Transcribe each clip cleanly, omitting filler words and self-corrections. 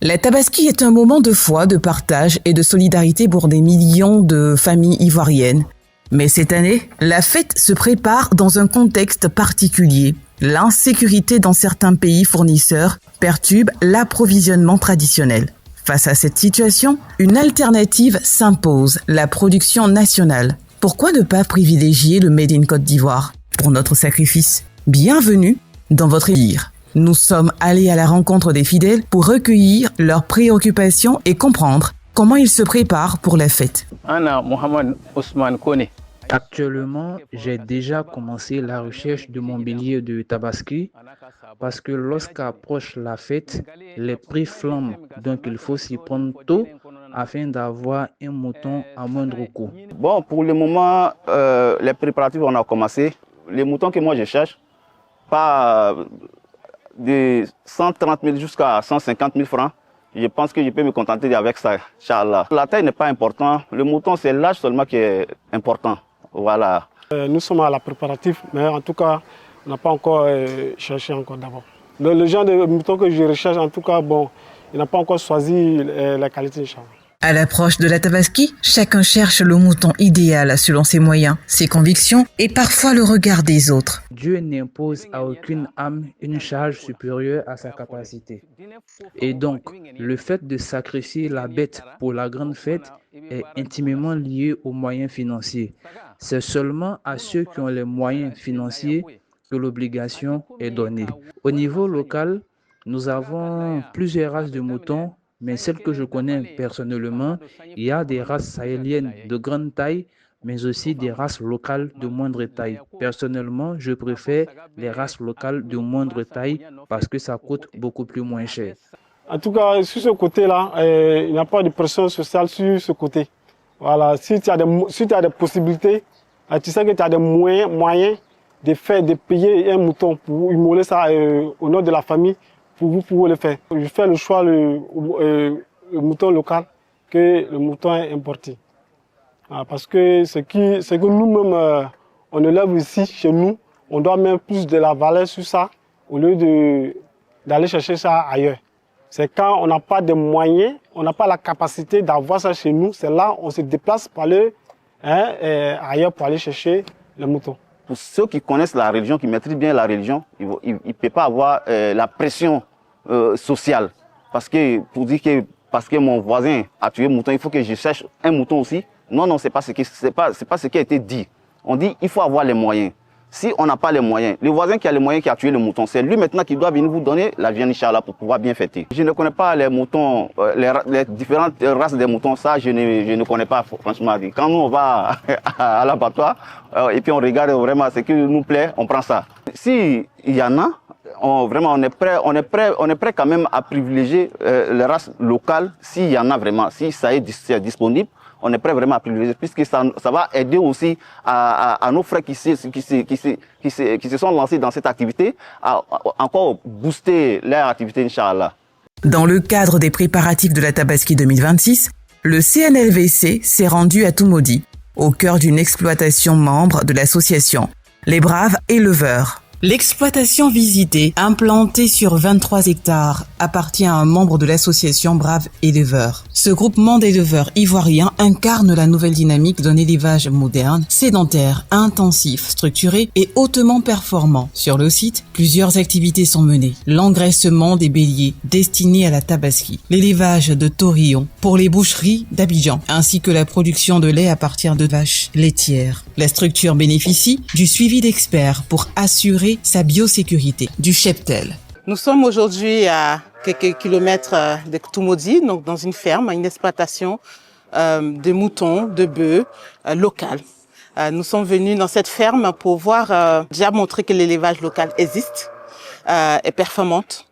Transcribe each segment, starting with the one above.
La Tabaski est un moment de foi, de partage et de solidarité pour des millions de familles ivoiriennes. Mais cette année, la fête se prépare dans un contexte particulier. L'insécurité dans certains pays fournisseurs perturbe l'approvisionnement traditionnel. Face à cette situation, une alternative s'impose, la production nationale. Pourquoi ne pas privilégier le Made in Côte d'Ivoire pour notre sacrifice? Bienvenue dans votre élire. Nous sommes allés à la rencontre des fidèles pour recueillir leurs préoccupations et comprendre comment ils se préparent pour la fête. Actuellement, j'ai déjà commencé la recherche de mon billet de Tabaski parce que lorsqu'approche la fête, les prix flambent. Donc il faut s'y prendre tôt afin d'avoir un mouton à moindre coût. Bon, pour le moment, les préparatifs, on a commencé. Les moutons que moi je cherche, pas de 130 000 jusqu'à 150 000 francs. Je pense que je peux me contenter avec ça, Inch'Allah. La taille n'est pas importante. Le mouton, c'est l'âge seulement qui est important. Voilà. Nous sommes à la préparatif, mais en tout cas, on n'a pas encore cherché encore d'abord. Le genre de mouton que je recherche, en tout cas, bon, il n'a pas encore choisi la qualité, Inch'Allah. À l'approche de la Tabaski, chacun cherche le mouton idéal selon ses moyens, ses convictions et parfois le regard des autres. Dieu n'impose à aucune âme une charge supérieure à sa capacité. Et donc, le fait de sacrifier la bête pour la grande fête est intimement lié aux moyens financiers. C'est seulement à ceux qui ont les moyens financiers que l'obligation est donnée. Au niveau local, nous avons plusieurs races de moutons. Mais celles que je connais personnellement, il y a des races sahéliennes de grande taille, mais aussi des races locales de moindre taille. Personnellement, je préfère les races locales de moindre taille parce que ça coûte beaucoup plus moins cher. En tout cas, sur ce côté-là, il n'y a pas de pression sociale sur ce côté. Voilà, si tu as des possibilités, tu sais que tu as des moyens de payer un mouton pour immoler ça au nom de la famille. Pour vous pouvez le faire. Je fais le choix le mouton local que le mouton importé. Parce que ce que nous-mêmes, on élève ici, chez nous, on doit mettre plus de la valeur sur ça au lieu d'aller chercher ça ailleurs. C'est quand on n'a pas de moyens, on n'a pas la capacité d'avoir ça chez nous, c'est là on se déplace pour aller ailleurs pour aller chercher le mouton. Pour ceux qui connaissent la religion, qui maîtrisent bien la religion, il ne peut pas avoir la pression sociale. Parce que pour dire que parce que mon voisin a tué un mouton, il faut que je cherche un mouton aussi. Non, non, c'est pas ce qui a été dit. On dit il faut avoir les moyens. Si on n'a pas les moyens, le voisin qui a les moyens qui a tué le mouton, c'est lui maintenant qui doit venir vous donner la viande, Inch'Allah, pour pouvoir bien fêter. Je ne connais pas les moutons, les différentes races des moutons, ça je ne connais pas franchement. Quand nous on va à l'abattoir et puis on regarde vraiment ce qui nous plaît, on prend ça. Si il y en a, on est prêt quand même à privilégier les races locales s'il y en a vraiment, si ça est disponible. On est prêt vraiment à privilégier, puisque ça va aider aussi à nos frères qui se sont lancés dans cette activité, à encore booster leur activité, Inch'Allah. Dans le cadre des préparatifs de la Tabaski 2026, le CNLVC s'est rendu à Toumoudi, au cœur d'une exploitation membre de l'association Les Braves Éleveurs. L'exploitation visitée, implantée sur 23 hectares, appartient à un membre de l'association Braves Éleveurs. Ce groupement d'éleveurs ivoiriens incarne la nouvelle dynamique d'un élevage moderne, sédentaire, intensif, structuré et hautement performant. Sur le site, plusieurs activités sont menées. L'engraissement des béliers destinés à la Tabaski, l'élevage de taurillons pour les boucheries d'Abidjan, ainsi que la production de lait à partir de vaches laitières. La structure bénéficie du suivi d'experts pour assurer sa biosécurité, du cheptel. Nous sommes aujourd'hui à quelques kilomètres de Toumoudi, donc dans une ferme, une exploitation de moutons, de bœufs locales. Nous sommes venus dans cette ferme pour voir, déjà montrer que l'élevage local existe, est performante.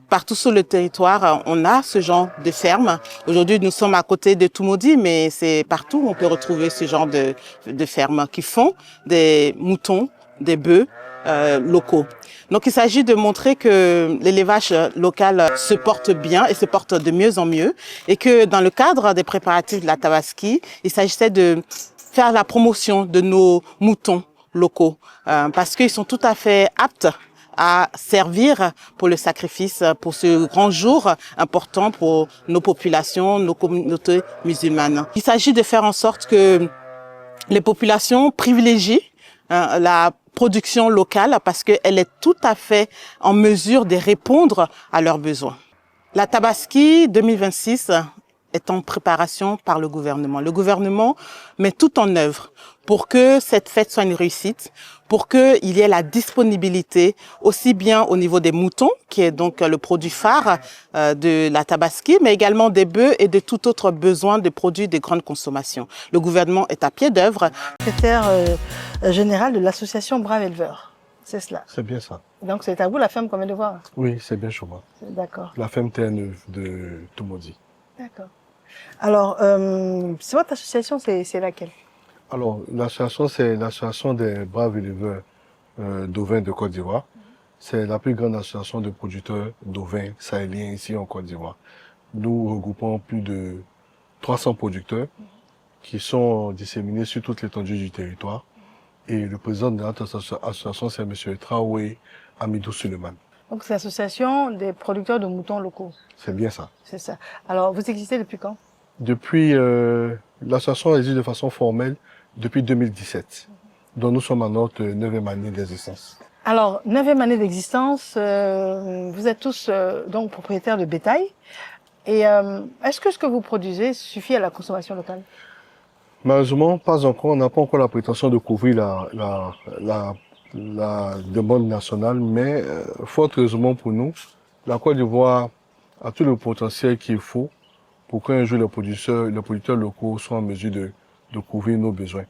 Partout sur le territoire, on a ce genre de ferme. Aujourd'hui, nous sommes à côté de Toumoudi, mais c'est partout où on peut retrouver ce genre de fermes qui font des moutons, des bœufs locaux. Donc il s'agit de montrer que l'élevage local se porte bien et se porte de mieux en mieux et que dans le cadre des préparatifs de la Tabaski, il s'agissait de faire la promotion de nos moutons locaux parce qu'ils sont tout à fait aptes à servir pour le sacrifice, pour ce grand jour important pour nos populations, nos communautés musulmanes. Il s'agit de faire en sorte que les populations privilégient la production locale parce qu'elle est tout à fait en mesure de répondre à leurs besoins. La Tabaski 2026 est en préparation par le gouvernement. Le gouvernement met tout en œuvre pour que cette fête soit une réussite, pour qu'il y ait la disponibilité aussi bien au niveau des moutons, qui est donc le produit phare de la Tabaski, mais également des bœufs et de tout autre besoin de produits de grande consommation. Le gouvernement est à pied d'œuvre. Secrétaire général de l'association Braves Éleveurs, c'est cela. C'est bien ça. Donc c'est à vous la ferme qu'on vient de voir. Oui, c'est bien chez moi. D'accord. La ferme Terre-Neuve de Toumoudi. D'accord. Alors, c'est votre association, c'est laquelle? Alors, l'association, c'est l'association des Braves Éleveurs d'ovins de Côte d'Ivoire. C'est la plus grande association de producteurs d'ovins sahéliens ici en Côte d'Ivoire. Nous regroupons plus de 300 producteurs qui sont disséminés sur toute l'étendue du territoire. Et le président de notre association, c'est M. Traoré Amidou Suleiman. Donc c'est l'association des producteurs de moutons locaux. C'est bien ça. C'est ça. Alors, vous existez depuis quand? Depuis, l'association existe de façon formelle depuis 2017, dont nous sommes à notre 9e année d'existence. Alors, 9e année d'existence, vous êtes tous donc propriétaires de bétail. Et est-ce que ce que vous produisez suffit à la consommation locale? Malheureusement, pas encore. On n'a pas encore la prétention de couvrir la demande nationale, mais fort heureusement pour nous, la Côte d'Ivoire a tout le potentiel qu'il faut pour qu'un jour les producteurs locaux soient en mesure de couvrir nos besoins.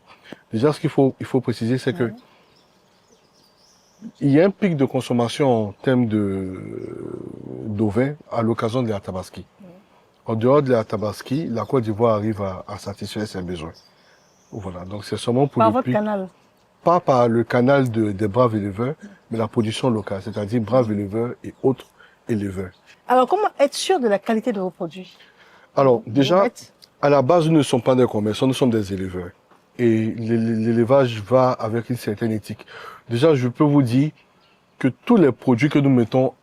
Déjà, ce qu'il faut préciser, c'est que il y a un pic de consommation en termes d'ovins à l'occasion de la Tabaski. En dehors de la Tabaski, la Côte d'Ivoire arrive à satisfaire ses besoins. Voilà, donc c'est seulement pour par votre canal? Pas par le canal des Braves Éleveurs, mais la production locale, c'est-à-dire Braves Éleveurs et autres éleveurs. Alors, comment être sûr de la qualité de vos produits? Alors, déjà, à la base, nous ne sommes pas des commerçants, nous sommes des éleveurs. Et l'élevage va avec une certaine éthique. Déjà, je peux vous dire que tous les produits que nous mettons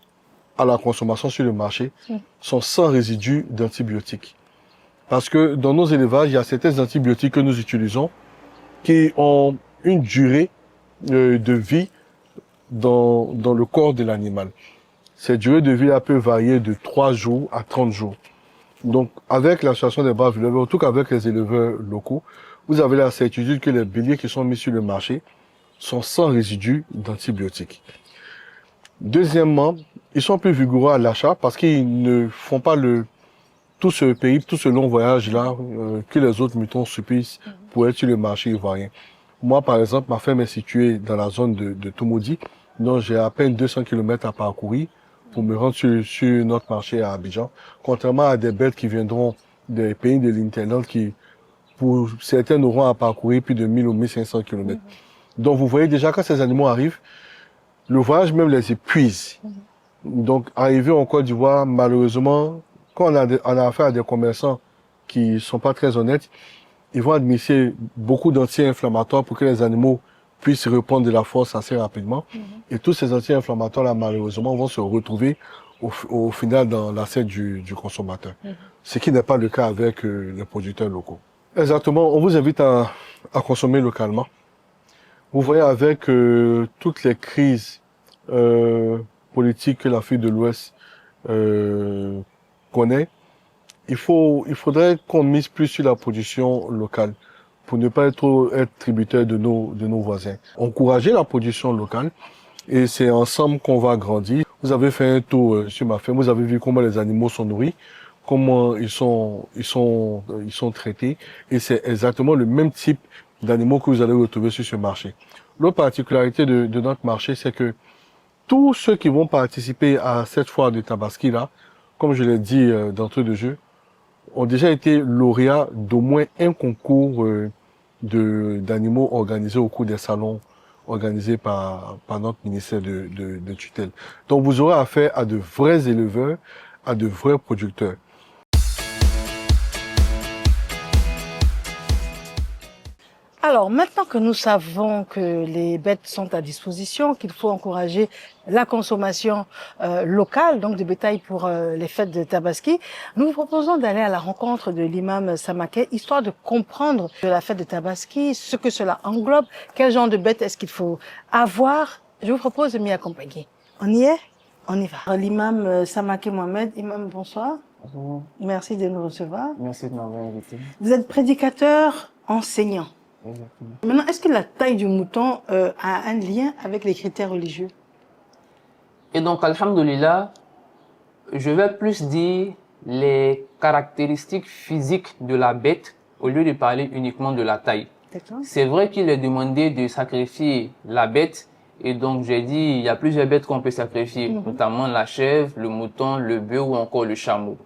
à la consommation sur le marché sont sans résidus d'antibiotiques. Parce que dans nos élevages, il y a certains antibiotiques que nous utilisons qui ont une durée de vie dans le corps de l'animal. Cette durée de vie peut varier de 3 jours à 30 jours. Donc, avec l'association des Braves Éleveurs, en tout cas avec les éleveurs locaux, vous avez la certitude que les béliers qui sont mis sur le marché sont sans résidus d'antibiotiques. Deuxièmement, ils sont plus vigoureux à l'achat parce qu'ils ne font pas tout ce périple, tout ce long voyage-là que les autres moutons subissent pour être sur le marché ivoirien. Moi, par exemple, ma ferme est située dans la zone de Toumoudi, donc j'ai à peine 200 km à parcourir pour me rendre sur notre marché à Abidjan, contrairement à des bêtes qui viendront des pays de l'Interland qui, pour certains, auront à parcourir plus de 1000 ou 1500 km. Donc, vous voyez déjà, quand ces animaux arrivent, le voyage même les épuise. Donc, arriver en Côte d'Ivoire, malheureusement, quand on a affaire à des commerçants qui sont pas très honnêtes, ils vont administrer beaucoup d'anti-inflammatoires pour que les animaux puissent reprendre de la force assez rapidement. Et tous ces anti-inflammatoires-là, malheureusement, vont se retrouver au final dans l'assiette du consommateur. Ce qui n'est pas le cas avec les producteurs locaux. Exactement, on vous invite à consommer localement. Vous voyez, avec toutes les crises politiques que l'Afrique de l'Ouest connaît, il faudrait qu'on mise plus sur la production locale pour ne pas être tributaire de nos voisins. Encourager la production locale, et c'est ensemble qu'on va grandir. Vous avez fait un tour sur ma ferme, vous avez vu comment les animaux sont nourris, comment ils sont traités, et c'est exactement le même type d'animaux que vous allez retrouver sur ce marché. L'autre particularité de notre marché, c'est que tous ceux qui vont participer à cette foire de Tabaski là, comme je l'ai dit d'entrée de jeu, ont déjà été lauréats d'au moins un concours d'animaux organisés au cours des salons organisés par notre ministère de tutelle. Donc vous aurez affaire à de vrais éleveurs, à de vrais producteurs. Alors, maintenant que nous savons que les bêtes sont à disposition, qu'il faut encourager la consommation locale, donc de bétail pour les fêtes de Tabaski, nous vous proposons d'aller à la rencontre de l'imam Samaké, histoire de comprendre de la fête de Tabaski, ce que cela englobe, quel genre de bêtes est-ce qu'il faut avoir. Je vous propose de m'y accompagner. On y est? On y va. L'imam Samaké Mohamed, imam, bonsoir. Bonjour. Merci de nous recevoir. Merci de m'avoir invité. Vous êtes prédicateur, enseignant. Exactement. Maintenant, est-ce que la taille du mouton a un lien avec les critères religieux? Et donc, alhamdoulilah, je vais plus dire les caractéristiques physiques de la bête au lieu de parler uniquement de la taille. C'est vrai qu'il est demandé de sacrifier la bête. Et donc, j'ai dit, il y a plusieurs bêtes qu'on peut sacrifier, notamment la chèvre, le mouton, le bœuf ou encore le chameau.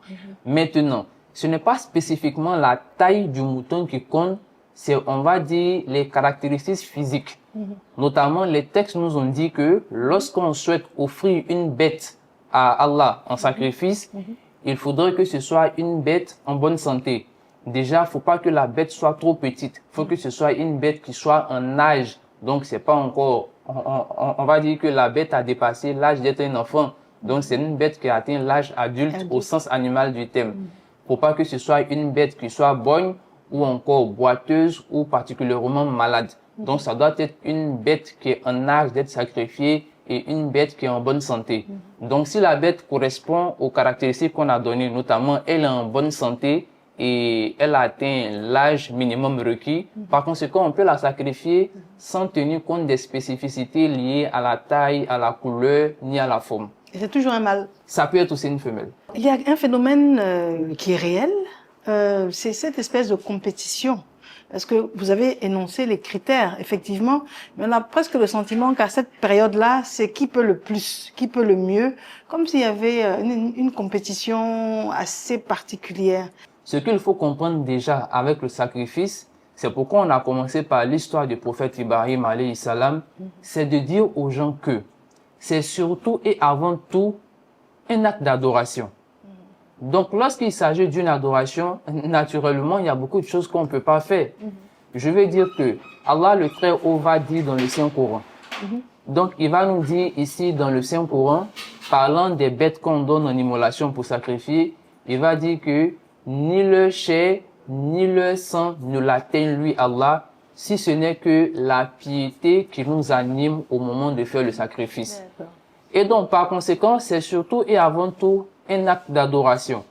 Maintenant, ce n'est pas spécifiquement la taille du mouton qui compte, c'est, on va dire, les caractéristiques physiques. Notamment, les textes nous ont dit que lorsqu'on souhaite offrir une bête à Allah en sacrifice, il faudrait que ce soit une bête en bonne santé. Déjà, faut pas que la bête soit trop petite. Faut que ce soit une bête qui soit en âge. Donc, c'est pas encore, on va dire que la bête a dépassé l'âge d'être un enfant. Donc, c'est une bête qui a atteint l'âge adulte au sens animal du terme. Faut pas que ce soit une bête qui soit bonne ou encore boiteuse ou particulièrement malade. Donc, ça doit être une bête qui est en âge d'être sacrifiée et une bête qui est en bonne santé. Donc, si la bête correspond aux caractéristiques qu'on a données, notamment elle est en bonne santé et elle a atteint l'âge minimum requis, par conséquent, on peut la sacrifier sans tenir compte des spécificités liées à la taille, à la couleur, ni à la forme. Et c'est toujours un mâle? Ça peut être aussi une femelle. Il y a un phénomène qui est réel, c'est cette espèce de compétition. Parce que vous avez énoncé les critères, effectivement, mais on a presque le sentiment qu'à cette période-là, c'est qui peut le plus, qui peut le mieux, comme s'il y avait une compétition assez particulière. Ce qu'il faut comprendre déjà avec le sacrifice, c'est pourquoi on a commencé par l'histoire du prophète Ibrahim alayhi salam, c'est de dire aux gens que c'est surtout et avant tout un acte d'adoration. Donc, lorsqu'il s'agit d'une adoration, naturellement, il y a beaucoup de choses qu'on ne peut pas faire. Je veux dire que Allah le Très-Haut va dire dans le Saint-Coran. Donc, il va nous dire ici dans le Saint-Coran, parlant des bêtes qu'on donne en immolation pour sacrifier, il va dire que ni le chair, ni le sang ne l'atteignent lui Allah, si ce n'est que la piété qui nous anime au moment de faire le sacrifice. Et donc, par conséquent, c'est surtout et avant tout un acte d'adoration.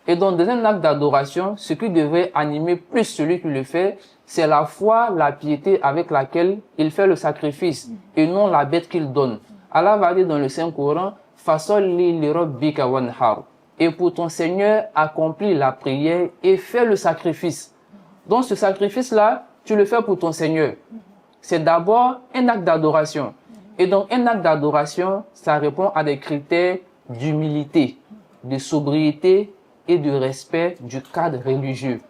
Et donc, dans un acte d'adoration, ce qui devrait animer plus celui qui le fait, c'est la foi, la piété avec laquelle il fait le sacrifice, et non la bête qu'il donne. Allah va dire dans le Saint-Coran, « Fasolli li rabbika wanhar » et pour ton Seigneur, accomplis la prière et fais le sacrifice. Donc, ce sacrifice-là, tu le fais pour ton Seigneur. C'est d'abord un acte d'adoration. Et donc, un acte d'adoration, ça répond à des critères d'humilité, de sobriété et de respect du cadre religieux.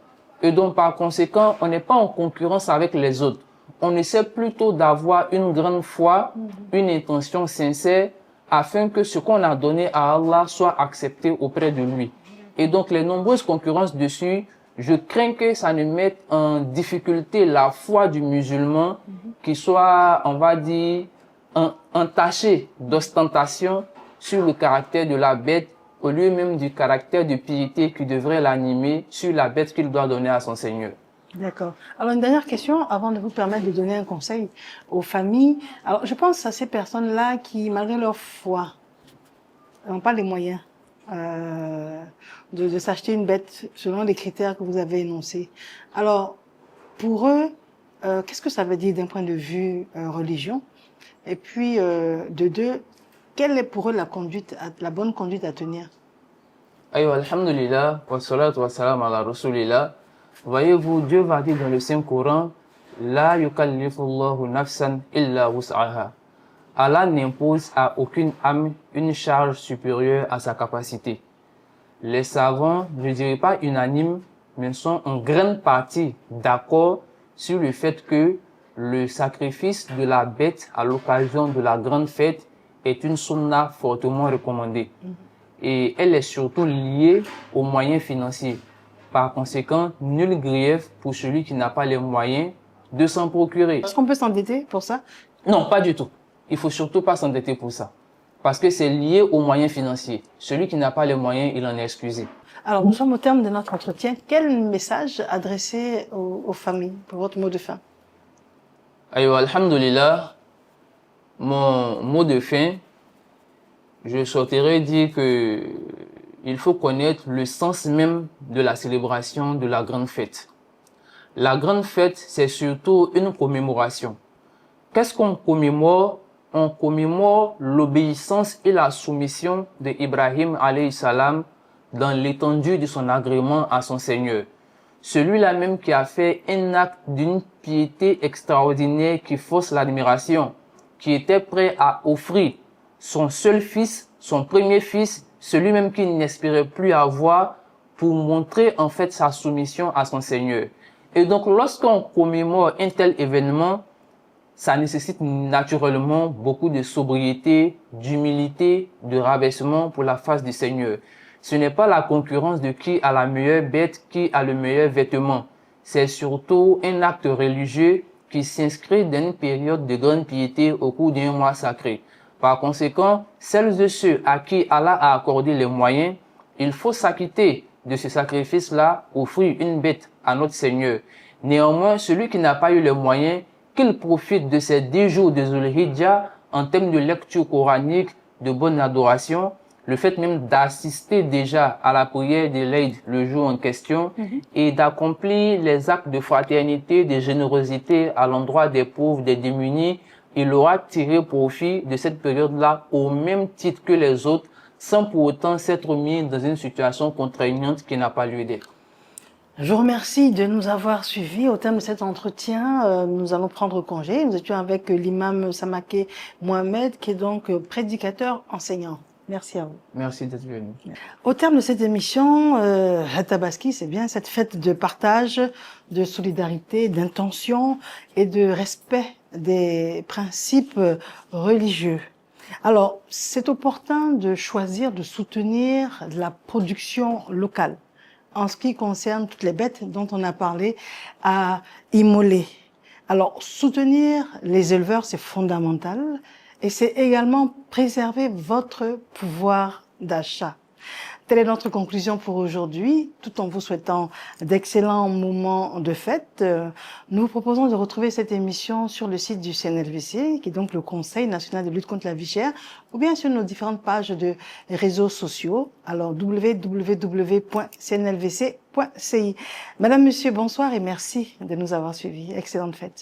Et donc, par conséquent, on n'est pas en concurrence avec les autres. On essaie plutôt d'avoir une grande foi, une intention sincère, afin que ce qu'on a donné à Allah soit accepté auprès de lui. Et donc, les nombreuses concurrences dessus, je crains que ça ne mette en difficulté la foi du musulman, qui soit, on va dire, entaché d'ostentation sur le caractère de la bête, au lieu même du caractère de piété qui devrait l'animer sur la bête qu'il doit donner à son Seigneur. D'accord. Alors, une dernière question, avant de vous permettre de donner un conseil aux familles. Alors, je pense à ces personnes-là qui, malgré leur foi, n'ont pas les moyens de s'acheter une bête selon les critères que vous avez énoncés. Alors, pour eux, qu'est-ce que ça veut dire d'un point de vue religion? Et puis, de deux, quelle est pour eux la bonne conduite à tenir? Ayo, alhamdulillah, wa salatu wa salam ala rasulillah. Voyez-vous, Dieu va dire dans le Saint-Coran, La yukallifullahu nafsan illa wus'aha. Allah n'impose à aucune âme une charge supérieure à sa capacité. Les savants, je ne dirais pas unanimes, mais sont en grande partie d'accord sur le fait que le sacrifice de la bête à l'occasion de la grande fête est une sunna fortement recommandée. Et elle est surtout liée aux moyens financiers. Par conséquent, nul grief pour celui qui n'a pas les moyens de s'en procurer. Est-ce qu'on peut s'endetter pour ça? Non, pas du tout. Il faut surtout pas s'endetter pour ça. Parce que c'est lié aux moyens financiers. Celui qui n'a pas les moyens, il en est exclusé. Alors, nous sommes au terme de notre entretien. Quel message adresser aux familles pour votre mot de fin? Ayo, alhamdulillah, mon mot de fin, je souhaiterais dire que il faut connaître le sens même de la célébration de la grande fête. La grande fête, c'est surtout une commémoration. Qu'est-ce qu'on commémore? On commémore l'obéissance et la soumission d'Ibrahim alayhi salam dans l'étendue de son agrément à son Seigneur. Celui-là même qui a fait un acte d'une piété extraordinaire qui force l'admiration, qui était prêt à offrir son seul fils, son premier fils, celui même qu'il n'espérait plus avoir pour montrer en fait sa soumission à son Seigneur. Et donc lorsqu'on commémore un tel événement, ça nécessite naturellement beaucoup de sobriété, d'humilité, de rabaissement pour la face du Seigneur. Ce n'est pas la concurrence de qui a la meilleure bête, qui a le meilleur vêtement. C'est surtout un acte religieux qui s'inscrit dans une période de grande piété au cours d'un mois sacré. Par conséquent, celles et ceux à qui Allah a accordé les moyens, il faut s'acquitter de ce sacrifice-là, offrir une bête à notre Seigneur. Néanmoins, celui qui n'a pas eu les moyens, qu'il profite de ces 10 jours de Zulhijjah en termes de lecture coranique, de bonne adoration, le fait même d'assister déjà à la prière de l'Eid le jour en question et d'accomplir les actes de fraternité, de générosité à l'endroit des pauvres, des démunis, il aura tiré profit de cette période-là au même titre que les autres, sans pour autant s'être mis dans une situation contraignante qui n'a pas lieu d'être. Je vous remercie de nous avoir suivis. Au terme de cet entretien, nous allons prendre congé. Nous étions avec l'imam Samaké Mohamed, qui est donc prédicateur enseignant. Merci à vous. Merci d'être venu. Au terme de cette émission, la Tabaski, c'est bien cette fête de partage, de solidarité, d'intention et de respect des principes religieux. Alors, c'est opportun de choisir de soutenir la production locale en ce qui concerne toutes les bêtes dont on a parlé à immoler. Alors, soutenir les éleveurs, c'est fondamental. Et c'est également préserver votre pouvoir d'achat. Telle est notre conclusion pour aujourd'hui. Tout en vous souhaitant d'excellents moments de fête, nous vous proposons de retrouver cette émission sur le site du CNLVC, qui est donc le Conseil national de lutte contre la vie chère, ou bien sur nos différentes pages de réseaux sociaux. Alors, www.cnlvc.ci. Madame, Monsieur, bonsoir et merci de nous avoir suivis. Excellente fête.